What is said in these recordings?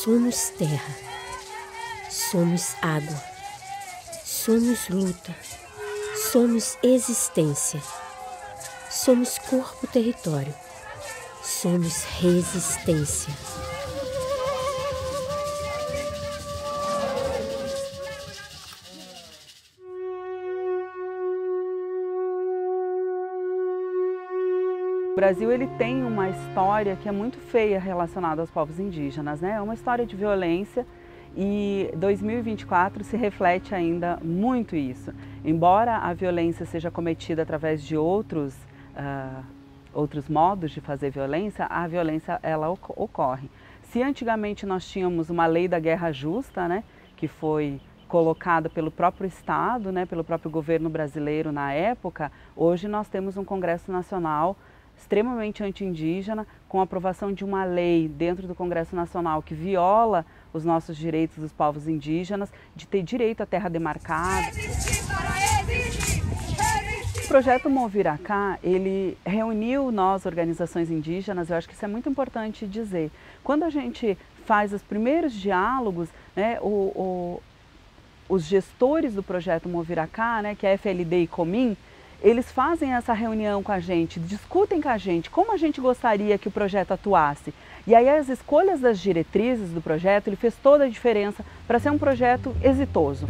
Somos terra, somos água, somos luta, somos existência, somos corpo-território, somos resistência. O Brasil ele tem uma história que é muito feia relacionada aos povos indígenas, né? É uma história de violência e 2024 se reflete ainda muito isso. Embora a violência seja cometida através de outros modos de fazer violência, a violência ela ocorre. Se antigamente nós tínhamos uma lei da guerra justa, né, que foi colocada pelo próprio Estado, né, pelo próprio governo brasileiro na época, hoje nós temos um Congresso Nacional extremamente anti-indígena, com a aprovação de uma lei dentro do Congresso Nacional que viola os nossos direitos dos povos indígenas, de ter direito à terra demarcada. O projeto Moviracá, ele reuniu nós, organizações indígenas, eu acho que isso é muito importante dizer. Quando a gente faz os primeiros diálogos, né, os gestores do projeto Moviracá, né, que é a FLD e Comin, eles fazem essa reunião com a gente, discutem com a gente como a gente gostaria que o projeto atuasse. E aí as escolhas das diretrizes do projeto, ele fez toda a diferença para ser um projeto exitoso.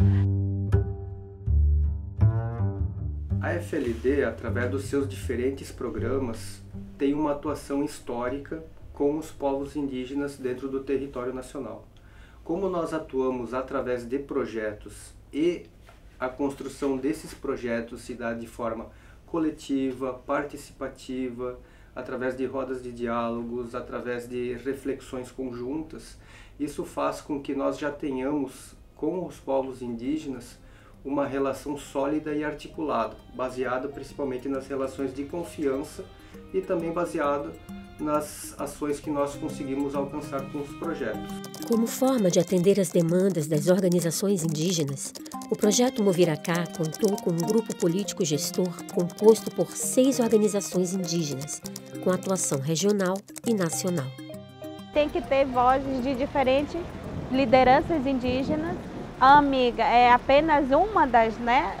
A FLD, através dos seus diferentes programas, tem uma atuação histórica com os povos indígenas dentro do território nacional. Como nós atuamos através de projetos e a construção desses projetos se dá de forma coletiva, participativa, através de rodas de diálogos, através de reflexões conjuntas. Isso faz com que nós já tenhamos com os povos indígenas uma relação sólida e articulada, baseada principalmente nas relações de confiança e também baseada nas ações que nós conseguimos alcançar com os projetos. Como forma de atender às demandas das organizações indígenas, o projeto Moviracá contou com um grupo político gestor composto por 6 organizações indígenas, com atuação regional e nacional. Tem que ter vozes de diferentes lideranças indígenas. A Amiga é apenas uma das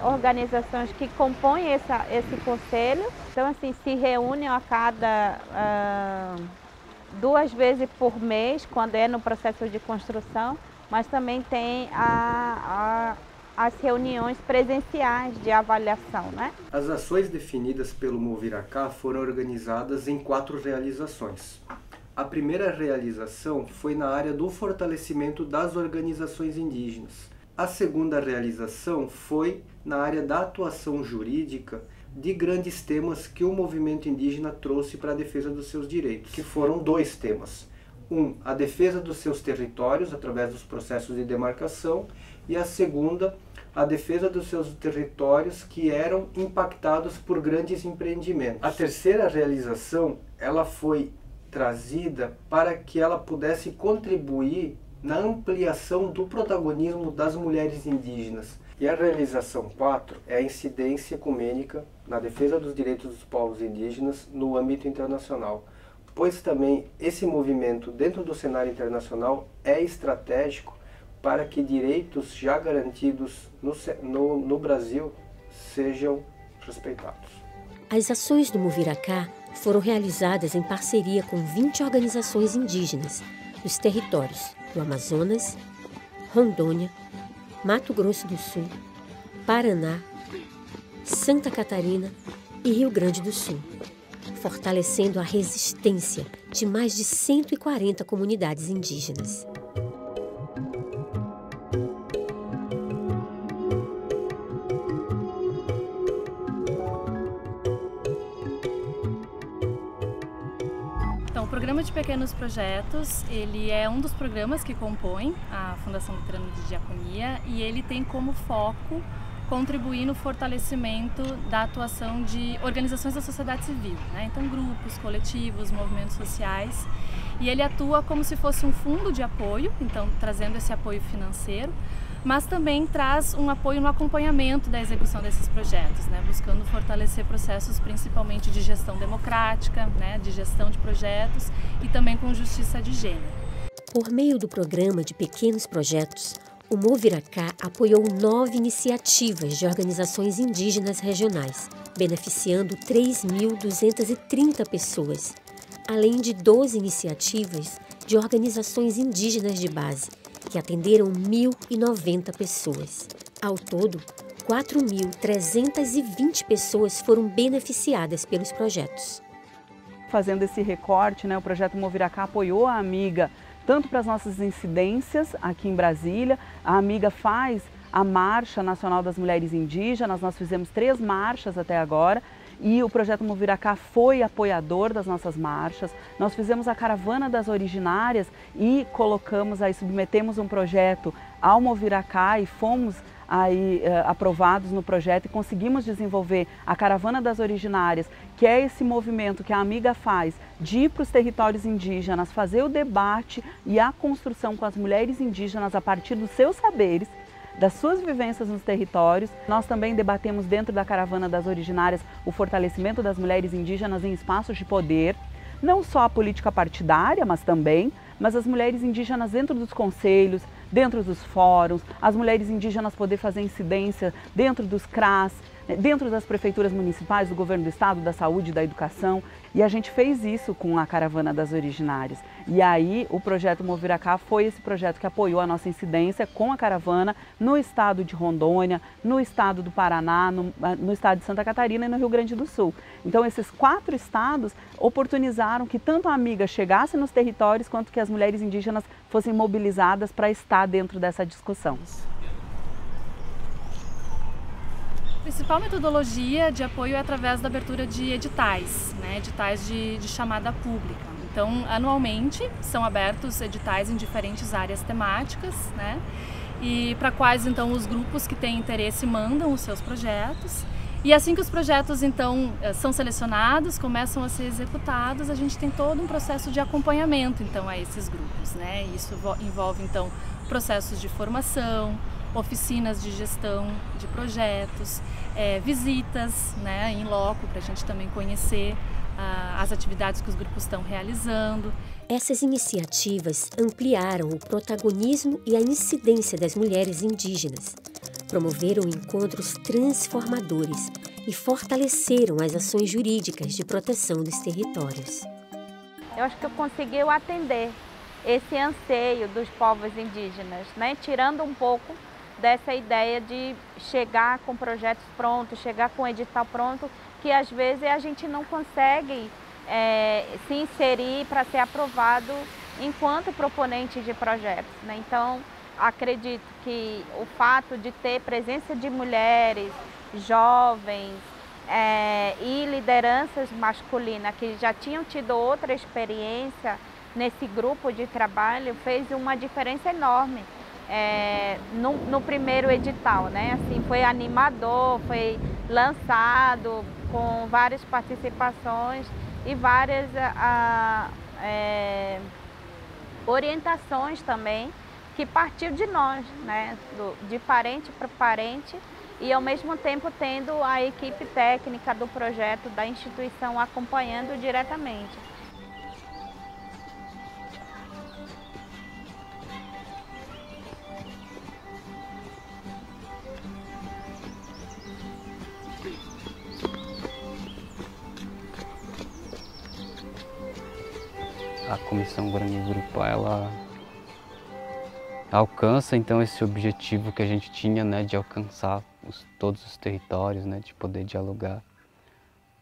organizações que compõem esse conselho. Então, assim, se reúnem a cada 2 vezes por mês, quando é no processo de construção, mas também tem as reuniões presenciais de avaliação, né? As ações definidas pelo Moviracá foram organizadas em 4 realizações. A primeira realização foi na área do fortalecimento das organizações indígenas. A segunda realização foi na área da atuação jurídica de grandes temas que o movimento indígena trouxe para a defesa dos seus direitos, que foram 2 temas. A defesa dos seus territórios através dos processos de demarcação, e a segunda, a defesa dos seus territórios que eram impactados por grandes empreendimentos. A terceira realização, ela foi trazida para que ela pudesse contribuir na ampliação do protagonismo das mulheres indígenas. E a realização 4 é a incidência ecumênica na defesa dos direitos dos povos indígenas no âmbito internacional, pois também esse movimento dentro do cenário internacional é estratégico para que direitos já garantidos no Brasil sejam respeitados. As ações do Moviracá foram realizadas em parceria com 20 organizações indígenas dos territórios do Amazonas, Rondônia, Mato Grosso do Sul, Paraná, Santa Catarina e Rio Grande do Sul, fortalecendo a resistência de mais de 140 comunidades indígenas. Então, o Programa de Pequenos Projetos, ele é um dos programas que compõem a Fundação Luterana de Diaconia e ele tem como foco contribuir no fortalecimento da atuação de organizações da sociedade civil, né? Então, grupos, coletivos, movimentos sociais, e ele atua como se fosse um fundo de apoio, então trazendo esse apoio financeiro, mas também traz um apoio no acompanhamento da execução desses projetos, né? Buscando fortalecer processos principalmente de gestão democrática, né? De gestão de projetos e também com justiça de gênero. Por meio do programa de pequenos projetos, o Moviracá apoiou 9 iniciativas de organizações indígenas regionais, beneficiando 3.230 pessoas, além de 12 iniciativas de organizações indígenas de base, que atenderam 1.090 pessoas. Ao todo, 4.320 pessoas foram beneficiadas pelos projetos. Fazendo esse recorte, o projeto Moviracá apoiou a Amiga tanto para as nossas incidências aqui em Brasília. A Amiga faz a Marcha Nacional das Mulheres Indígenas, nós fizemos 3 marchas até agora, e o projeto Moviracá foi apoiador das nossas marchas. Nós fizemos a Caravana das Originárias e submetemos um projeto ao Moviracá e fomos aprovados no projeto e conseguimos desenvolver a Caravana das Originárias, que é esse movimento que a Amiga faz de ir para os territórios indígenas, fazer o debate e a construção com as mulheres indígenas a partir dos seus saberes, das suas vivências nos territórios. Nós também debatemos dentro da Caravana das Originárias o fortalecimento das mulheres indígenas em espaços de poder, não só a política partidária, mas as mulheres indígenas dentro dos conselhos, dentro dos fóruns, as mulheres indígenas poder fazer incidência dentro dos CRAS, dentro das prefeituras municipais, do governo do estado, da saúde, da educação. E a gente fez isso com a Caravana das Originárias. E aí o projeto Moviracá foi esse projeto que apoiou a nossa incidência com a caravana no estado de Rondônia, no estado do Paraná, no estado de Santa Catarina e no Rio Grande do Sul. Então esses 4 estados oportunizaram que tanto a Amiga chegasse nos territórios quanto que as mulheres indígenas fossem mobilizadas para estar dentro dessa discussão. A principal metodologia de apoio é através da abertura de editais, editais de chamada pública. Então, anualmente são abertos editais em diferentes áreas temáticas, e para quais então os grupos que têm interesse mandam os seus projetos. E assim que os projetos então são selecionados, começam a ser executados, a gente tem todo um processo de acompanhamento então a esses grupos, Isso envolve então processos de formação, oficinas de gestão de projetos, visitas em loco para a gente também conhecer as atividades que os grupos estão realizando. Essas iniciativas ampliaram o protagonismo e a incidência das mulheres indígenas, promoveram encontros transformadores e fortaleceram as ações jurídicas de proteção dos territórios. Eu acho que eu consegui atender esse anseio dos povos indígenas, tirando um pouco dessa ideia de chegar com projetos prontos, chegar com edital pronto, que às vezes a gente não consegue se inserir para ser aprovado enquanto proponente de projetos. Então, acredito que o fato de ter presença de mulheres, jovens e lideranças masculinas que já tinham tido outra experiência nesse grupo de trabalho fez uma diferença enorme. No primeiro edital, assim, foi animador, foi lançado com várias participações e várias orientações também que partiu de nós, de parente para parente, e ao mesmo tempo tendo a equipe técnica do projeto da instituição acompanhando diretamente. A Comissão Guarani-Urupá, ela alcança então esse objetivo que a gente tinha, de alcançar todos os territórios, de poder dialogar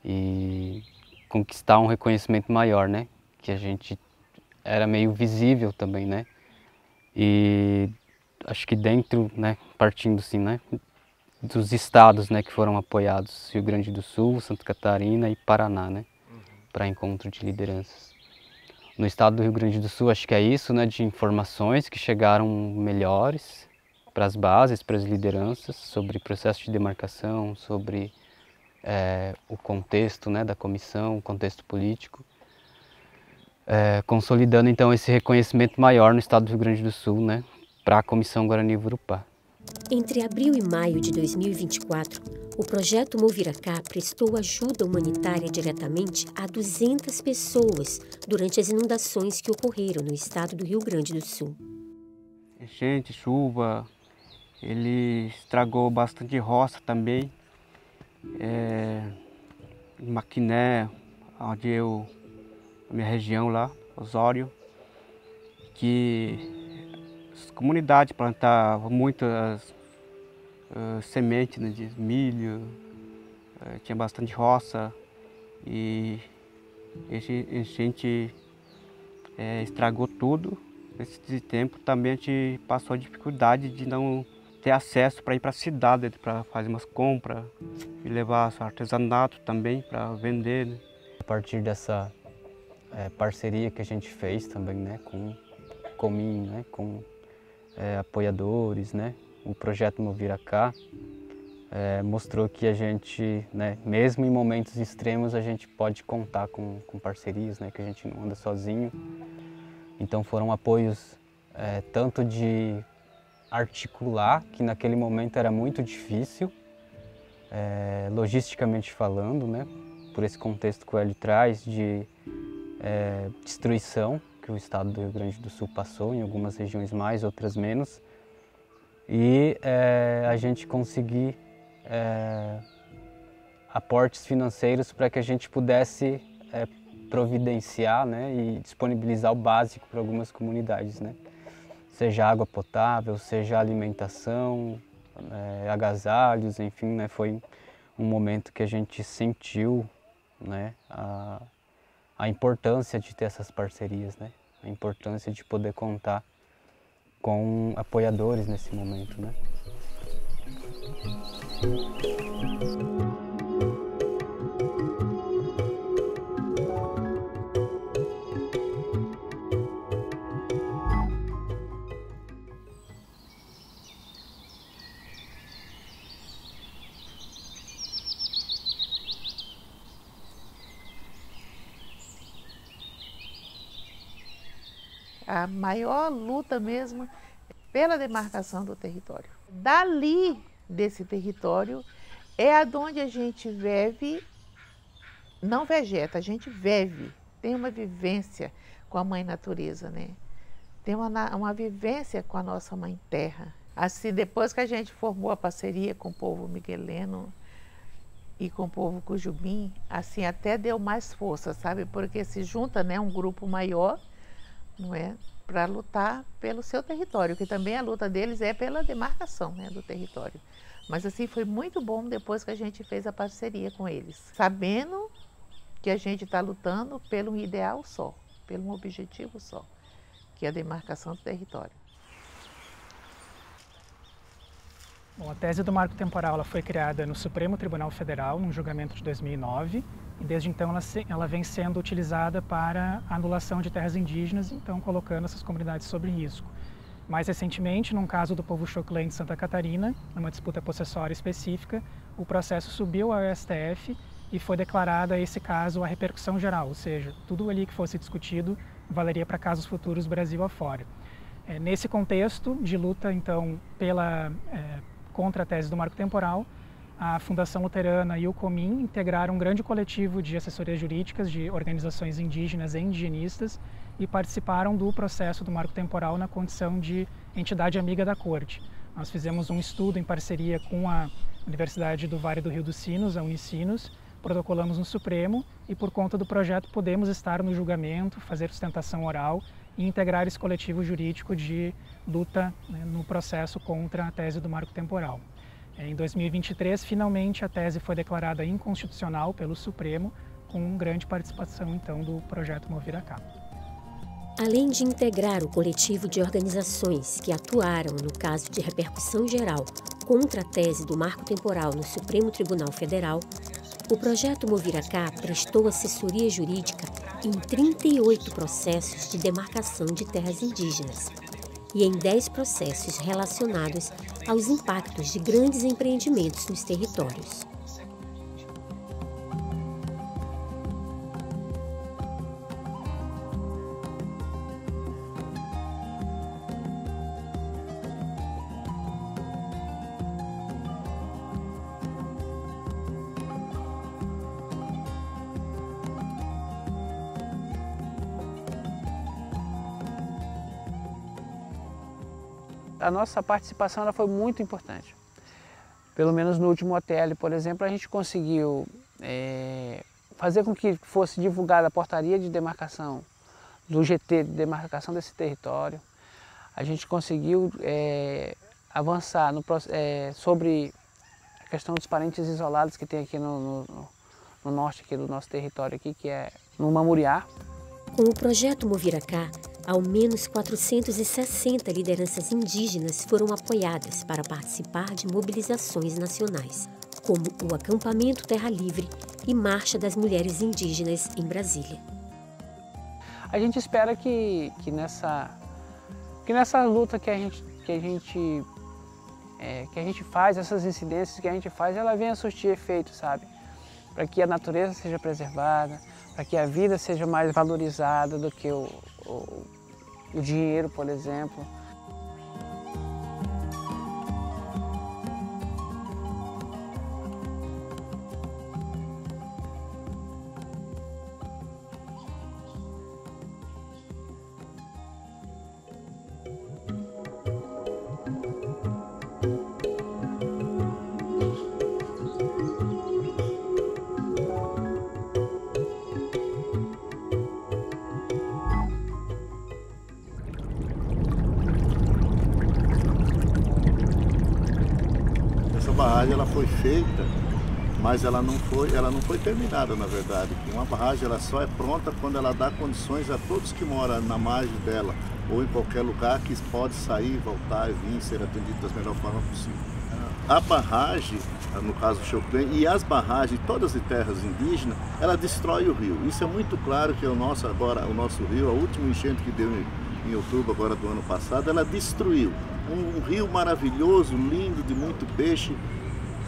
e conquistar um reconhecimento maior, que a gente era meio visível também, e acho que dentro, partindo assim, dos estados, que foram apoiados, Rio Grande do Sul, Santa Catarina e Paraná, para encontro de lideranças. No estado do Rio Grande do Sul, acho que é isso, de informações que chegaram melhores para as bases, para as lideranças, sobre processo de demarcação, sobre o contexto da comissão, o contexto político, consolidando então esse reconhecimento maior no estado do Rio Grande do Sul, para a Comissão Guarani-Urupá. Entre abril e maio de 2024, o projeto Moviracá prestou ajuda humanitária diretamente a 200 pessoas durante as inundações que ocorreram no estado do Rio Grande do Sul. Enchente, chuva, ele estragou bastante roça também. Em Maquiné, onde a minha região lá, Osório, que as comunidades plantavam muitas sementes, né, de milho, tinha bastante roça e esse enchente estragou tudo. Nesse tempo também a gente passou a dificuldade de não ter acesso para ir para a cidade, para fazer umas compras e levar artesanato também para vender, né? A partir dessa parceria que a gente fez também, né, com Comin, né, com apoiadores, né, o projeto Moviracá mostrou que a gente, né, mesmo em momentos extremos, a gente pode contar com parcerias, né, que a gente não anda sozinho. Então foram apoios tanto de articular, que naquele momento era muito difícil, logisticamente falando, né, por esse contexto que o Hélio traz de destruição que o estado do Rio Grande do Sul passou, em algumas regiões mais, outras menos, e a gente conseguir aportes financeiros para que a gente pudesse providenciar, né, e disponibilizar o básico para algumas comunidades, né? Seja água potável, seja alimentação, agasalhos, enfim, né, foi um momento que a gente sentiu, né, a importância de ter essas parcerias, né, a importância de poder contar com apoiadores nesse momento, né. A maior luta mesmo pela demarcação do território. Dali, desse território, é aonde a gente vive, não vegeta, a gente vive, tem uma vivência com a mãe natureza, né? Tem uma vivência com a nossa mãe terra. Assim, depois que a gente formou a parceria com o povo migueleno e com o povo cujubim, assim, até deu mais força, sabe? Porque se junta, né, um grupo maior, não é, para lutar pelo seu território, que também a luta deles é pela demarcação, né, do território. Mas assim, foi muito bom depois que a gente fez a parceria com eles, sabendo que a gente está lutando pelo um ideal só, pelo um objetivo só, que é a demarcação do território. Bom, a tese do marco temporal ela foi criada no Supremo Tribunal Federal, num julgamento de 2009, e desde então ela vem sendo utilizada para a anulação de terras indígenas, então colocando essas comunidades sob risco. Mais recentemente, num caso do povo Xoclém de Santa Catarina, numa disputa possessória específica, o processo subiu ao STF e foi declarada esse caso a repercussão geral, ou seja, tudo ali que fosse discutido valeria para casos futuros Brasil afora. Nesse contexto de luta, então, contra a tese do marco temporal, a Fundação Luterana e o Comin integraram um grande coletivo de assessorias jurídicas de organizações indígenas e indigenistas e participaram do processo do marco temporal na condição de entidade amiga da Corte. Nós fizemos um estudo em parceria com a Universidade do Vale do Rio dos Sinos, a Unicinos, protocolamos no Supremo e, por conta do projeto, podemos estar no julgamento, fazer sustentação oral e integrar esse coletivo jurídico de luta, né, no processo contra a tese do marco temporal. Em 2023, finalmente, a tese foi declarada inconstitucional pelo Supremo, com grande participação, então, do projeto Moviracá. Além de integrar o coletivo de organizações que atuaram no caso de repercussão geral contra a tese do marco temporal no Supremo Tribunal Federal, o projeto Moviracá prestou assessoria jurídica em 38 processos de demarcação de terras indígenas e em 10 processos relacionados aos impactos de grandes empreendimentos nos territórios. a nossa participação ela foi muito importante. Pelo menos no último OTL, por exemplo, a gente conseguiu fazer com que fosse divulgada a portaria de demarcação do GT de demarcação desse território. A gente conseguiu avançar sobre a questão dos parentes isolados que tem aqui no norte aqui do nosso território, aqui, que é no Mamuriá. Com o projeto Moviracá, ao menos 460 lideranças indígenas foram apoiadas para participar de mobilizações nacionais, como o Acampamento Terra Livre e Marcha das Mulheres Indígenas em Brasília. A gente espera que nessa luta que a gente faz, essas incidências que a gente faz, ela venha surtir efeito, sabe? Para que a natureza seja preservada, para que a vida seja mais valorizada do que o dinheiro, por exemplo. Essa barragem ela foi feita, mas ela não foi terminada, na verdade. Uma barragem ela só é pronta quando ela dá condições a todos que moram na margem dela ou em qualquer lugar que pode sair, voltar e vir ser atendido da melhor forma possível. A barragem, no caso do Choclen, e as barragens, todas de terras indígenas, ela destrói o rio. Isso é muito claro que o nosso rio, a última enchente que deu em outubro agora do ano passado, ela destruiu. Um rio maravilhoso, lindo, de muito peixe,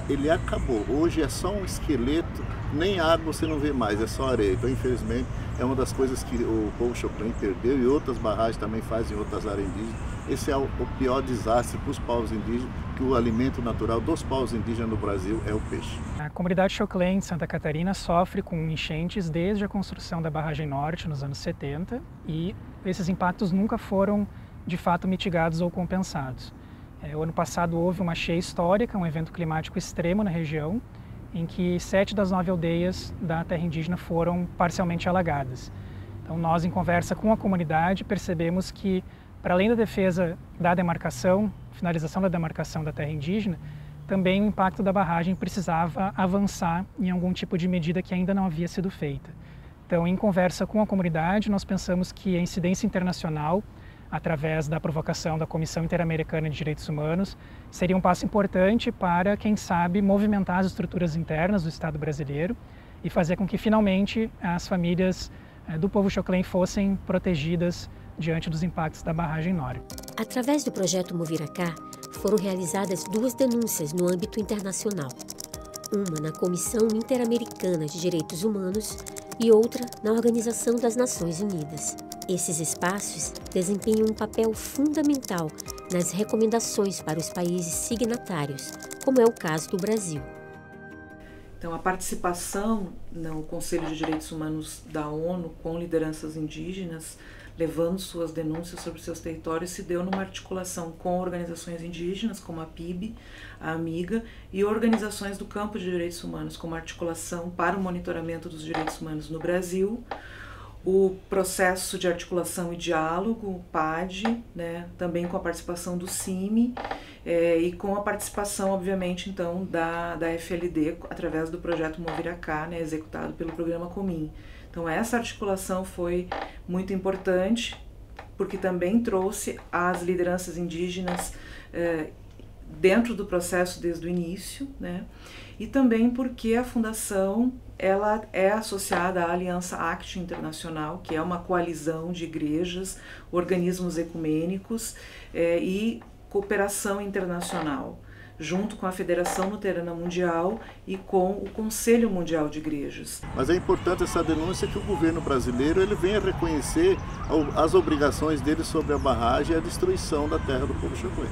ele acabou. Hoje é só um esqueleto, nem água você não vê mais, é só areia. Então, infelizmente, é uma das coisas que o povo Choclen perdeu e outras barragens também fazem em outras áreas indígenas. Esse é o pior desastre para os povos indígenas, que o alimento natural dos povos indígenas no Brasil é o peixe. A comunidade Choclen de Santa Catarina sofre com enchentes desde a construção da Barragem Norte nos anos 70 e esses impactos nunca foram de fato mitigados ou compensados. O ano passado houve uma cheia histórica, um evento climático extremo na região, em que 7 das 9 aldeias da terra indígena foram parcialmente alagadas. Então nós, em conversa com a comunidade, percebemos que, para além da defesa da demarcação, finalização da demarcação da terra indígena, também o impacto da barragem precisava avançar em algum tipo de medida que ainda não havia sido feita. Então, em conversa com a comunidade, nós pensamos que a incidência internacional, através da provocação da Comissão Interamericana de Direitos Humanos, seria um passo importante para, quem sabe, movimentar as estruturas internas do Estado brasileiro e fazer com que, finalmente, as famílias do povo Choclen fossem protegidas diante dos impactos da barragem Norte. Através do projeto Moviracá, foram realizadas 2 denúncias no âmbito internacional. Uma na Comissão Interamericana de Direitos Humanos e outra na Organização das Nações Unidas. Esses espaços desempenham um papel fundamental nas recomendações para os países signatários, como é o caso do Brasil. Então, a participação no Conselho de Direitos Humanos da ONU com lideranças indígenas, levando suas denúncias sobre seus territórios, se deu numa articulação com organizações indígenas, como a PIB, a Amiga, e organizações do campo de direitos humanos, como a Articulação para o Monitoramento dos Direitos Humanos no Brasil, o Processo de Articulação e Diálogo, o PAD, né, também com a participação do CIMI e com a participação, obviamente, então, da FLD, através do projeto Moviracá, né, executado pelo programa Comim. Então, essa articulação foi muito importante, porque também trouxe as lideranças indígenas dentro do processo desde o início, né? E também porque a Fundação ela é associada à Aliança ACT Internacional, que é uma coalizão de igrejas, organismos ecumênicos e cooperação internacional, junto com a Federação Luterana Mundial e com o Conselho Mundial de Igrejas. Mas é importante essa denúncia que o governo brasileiro ele venha reconhecer as obrigações dele sobre a barragem e a destruição da terra do povo Choclen.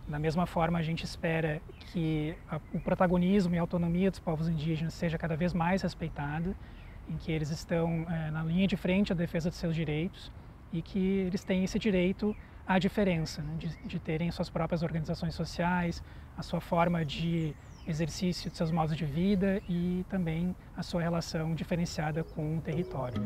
Da mesma forma, a gente espera que o protagonismo e a autonomia dos povos indígenas seja cada vez mais respeitado, em que eles estão na linha de frente à defesa de seus direitos e que eles têm esse direito há diferença, né, de terem suas próprias organizações sociais, a sua forma de exercício de seus modos de vida e também a sua relação diferenciada com o território.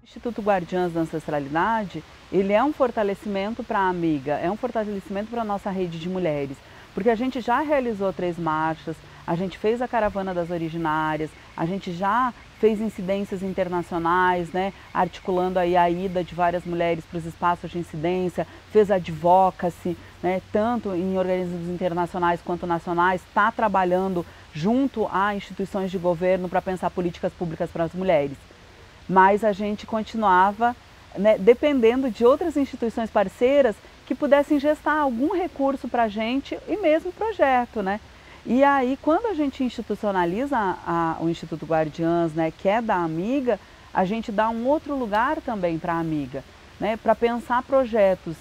O Instituto Guardiãs da Ancestralidade, ele é um fortalecimento para a Amiga, é um fortalecimento para a nossa rede de mulheres, porque a gente já realizou 3 marchas, a gente fez a Caravana das Originárias, a gente já fez incidências internacionais, né, articulando aí a ida de várias mulheres para os espaços de incidência, fez advocacy, né, tanto em organismos internacionais quanto nacionais, está trabalhando junto a instituições de governo para pensar políticas públicas para as mulheres. Mas a gente continuava, né, dependendo de outras instituições parceiras que pudessem gestar algum recurso para a gente e mesmo projeto, né? E aí, quando a gente institucionaliza o Instituto Guardiãs, né, que é da Amiga, a gente dá um outro lugar também para a Amiga, né, para pensar projetos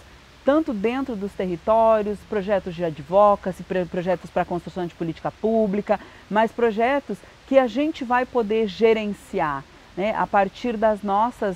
tanto dentro dos territórios, projetos de advocacy, projetos para construção de política pública, mas projetos que a gente vai poder gerenciar, né, a partir das nossas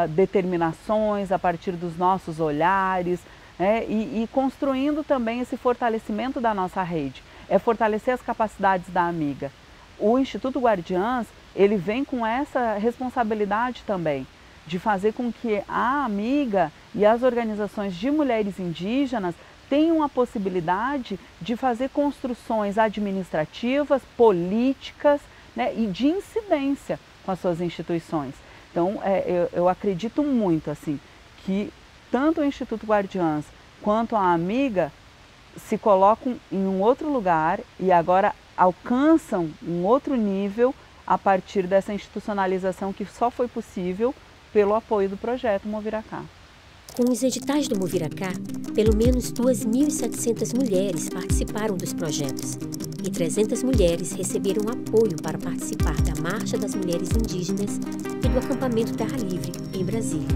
determinações, a partir dos nossos olhares, né, e construindo também esse fortalecimento da nossa rede. É fortalecer as capacidades da Amiga. O Instituto Guardiãs, ele vem com essa responsabilidade também, de fazer com que a Amiga e as organizações de mulheres indígenas tenham a possibilidade de fazer construções administrativas, políticas, né, e de incidência com as suas instituições. Então, eu acredito muito assim, que tanto o Instituto Guardiãs quanto a Amiga se colocam em um outro lugar e agora alcançam um outro nível a partir dessa institucionalização que só foi possível pelo apoio do projeto Moviracá. Com os editais do Moviracá, pelo menos 2.700 mulheres participaram dos projetos e 300 mulheres receberam apoio para participar da Marcha das Mulheres Indígenas e do Acampamento Terra Livre, em Brasília.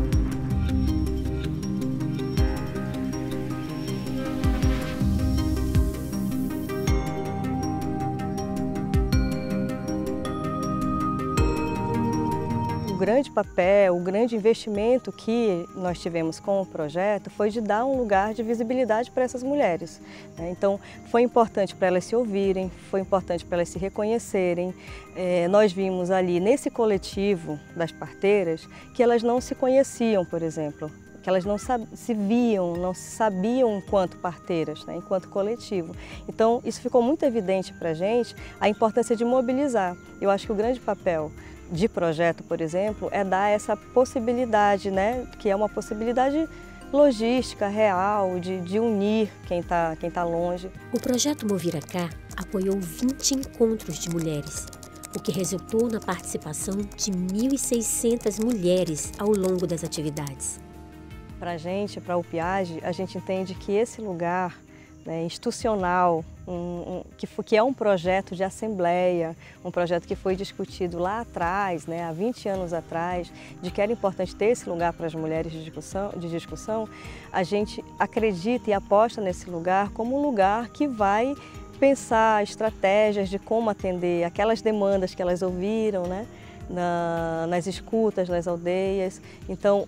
O grande papel, o grande investimento que nós tivemos com o projeto foi de dar um lugar de visibilidade para essas mulheres. Então, foi importante para elas se ouvirem, foi importante para elas se reconhecerem. Nós vimos ali nesse coletivo das parteiras que elas não se conheciam, por exemplo, que elas não se viam, não se sabiam enquanto parteiras, né, enquanto coletivo. Então, isso ficou muito evidente para a gente, a importância de mobilizar. Eu acho que o grande papel de projeto, por exemplo, é dar essa possibilidade, né, que é uma possibilidade logística, real, de unir quem tá longe. O projeto Moviracá apoiou 20 encontros de mulheres, o que resultou na participação de 1.600 mulheres ao longo das atividades. Para a gente, para a UPIAGE, a gente entende que esse lugar, né, institucional, que é um projeto de assembleia, um projeto que foi discutido lá atrás, né, há 20 anos atrás, de que era importante ter esse lugar para as mulheres de discussão, a gente acredita e aposta nesse lugar como um lugar que vai pensar estratégias de como atender aquelas demandas que elas ouviram, né, nas escutas, nas aldeias. Então,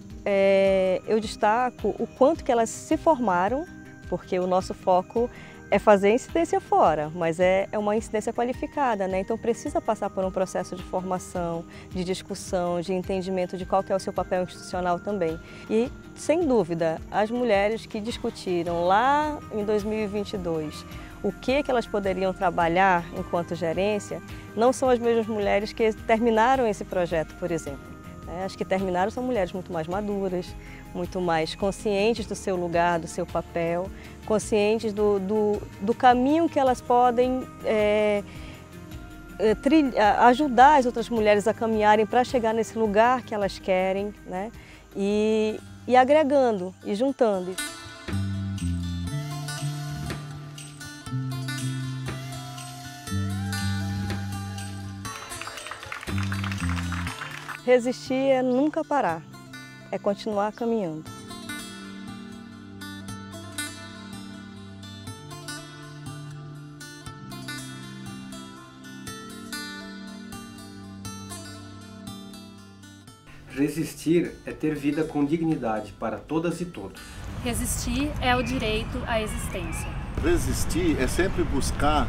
eu destaco o quanto que elas se formaram, porque o nosso foco é fazer incidência fora, mas é uma incidência qualificada, né? Então precisa passar por um processo de formação, de discussão, de entendimento de qual que é o seu papel institucional também. E, sem dúvida, as mulheres que discutiram lá em 2022 o que elas poderiam trabalhar enquanto gerência, não são as mesmas mulheres que terminaram esse projeto, por exemplo. As que terminaram são mulheres muito mais maduras, muito mais conscientes do seu lugar, do seu papel, conscientes do caminho que elas podem ajudar as outras mulheres a caminharem para chegar nesse lugar que elas querem, né? E agregando e juntando. Resistir é nunca parar, é continuar caminhando. Resistir é ter vida com dignidade para todas e todos. Resistir é o direito à existência. Resistir é sempre buscar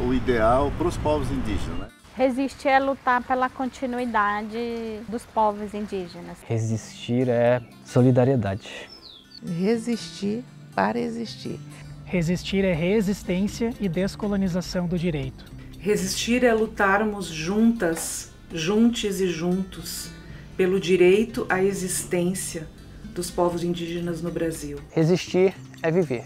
o ideal para os povos indígenas, né? Resistir é lutar pela continuidade dos povos indígenas. Resistir é solidariedade. Resistir para existir. Resistir é resistência e descolonização do direito. Resistir é lutarmos juntas, juntes e juntos, pelo direito à existência dos povos indígenas no Brasil. Resistir é viver.